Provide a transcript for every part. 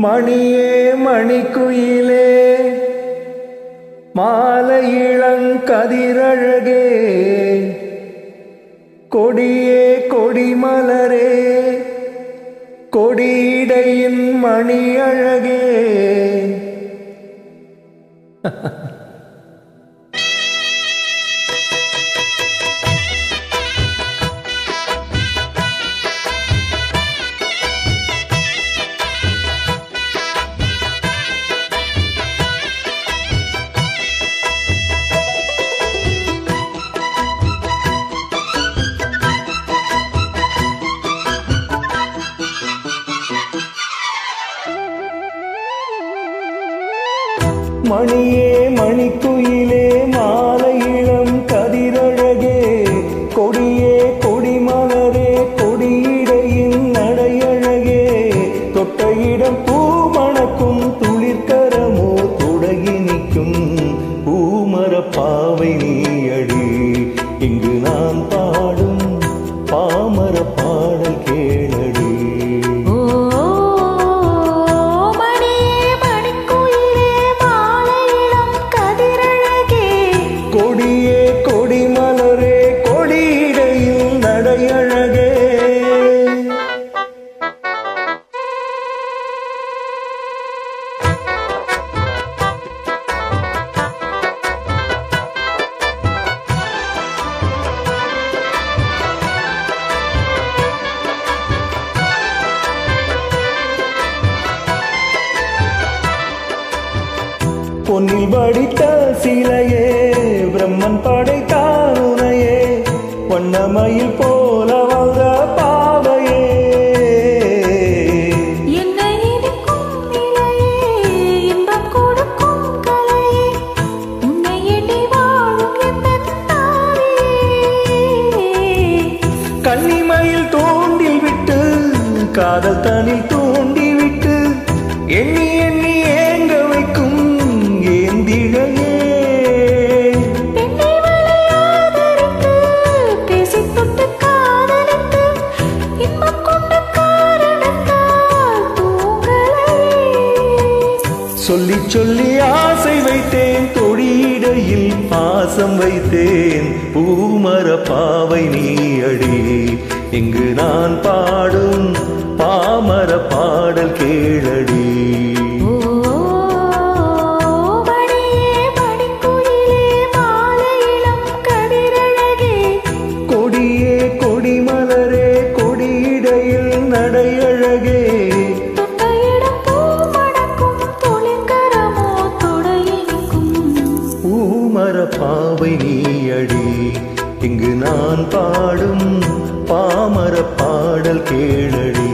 மணியே மணிக்குயிலே மாலை இளங்கதிரழகே கொடியே கொடிமலரே கொடியிடையின் மணி அழகே. மணியே மணிக்குயிலே மாலை இளம் கதிரழகே கொடியே கொடிமலரே கொடியிடையின் நடையழகே தொட்ட இடம் பூமணக்கும் துளிர்கரமோ தொடங்கி நிற்கும் பூமர பாவை நீயடி. இங்கு நான் பாடும் பாமர பாடல் கேளடி. கொடியே கொடிமலரே கொடியிடையில் நடையழகே. பொன்னில் வடித்த சிலையே பிரம்மன் படைத்தான் உனையே வண்ணமயில் போல வந்த பாவையே. கன்னிமயில் தூண்டில் விட்டு காதல் தனில் தூண்டி விட்டு எண்ணி எண்ணி ஏங்க வைக்கும் ஏந்திழையே. சொல்லி சொல்லி ஆசை வைத்தேன் தொழிடையில் பாசம் வைத்தேன் பூமர பாவை நீயடி. இங்கு நான் பாடும் பாமர பாடல் கேளடி. கொடியே கொடிமலரே கொடியிடையில் நடையழகே பூமர பாவை நீயடி. இங்கு நான் பாடும் பாமர பாடல் கேளடி.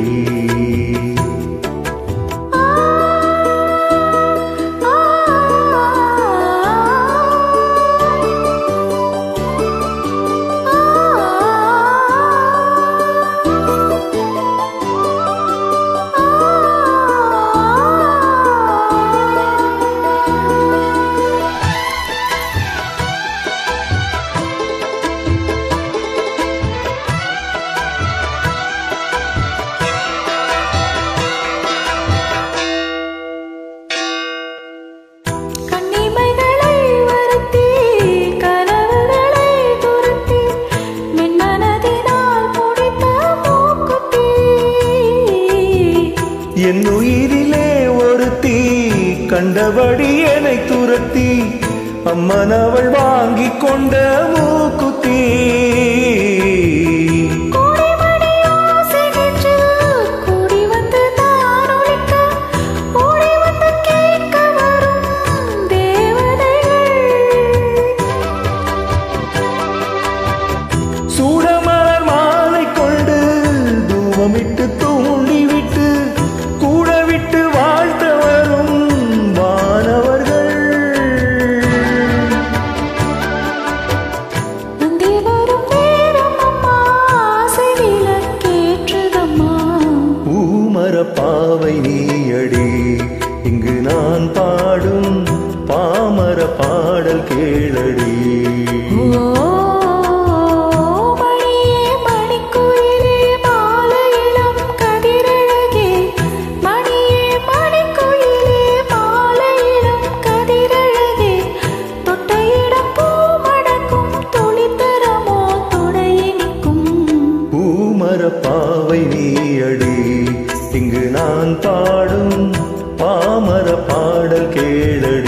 என் உயிரிலே ஒருத்தி கண்டபடி என்னை துரத்தி அம்மன் அவள் வாங்கி கொண்ட மூக்குத்தி. சூடமலர் மாலை கொண்டு தூவமிட்டு தூண்டி விட்டு கூட விட்டு வாழ்த்த வரும் வானவர்கள். பூமர பாவை நீயடி. இங்கு நான் பாடும் பாமர பாடல் கேளடி. மணியே மணிக்குயிலே மாலை இளம் கதிரழகே கேளடி.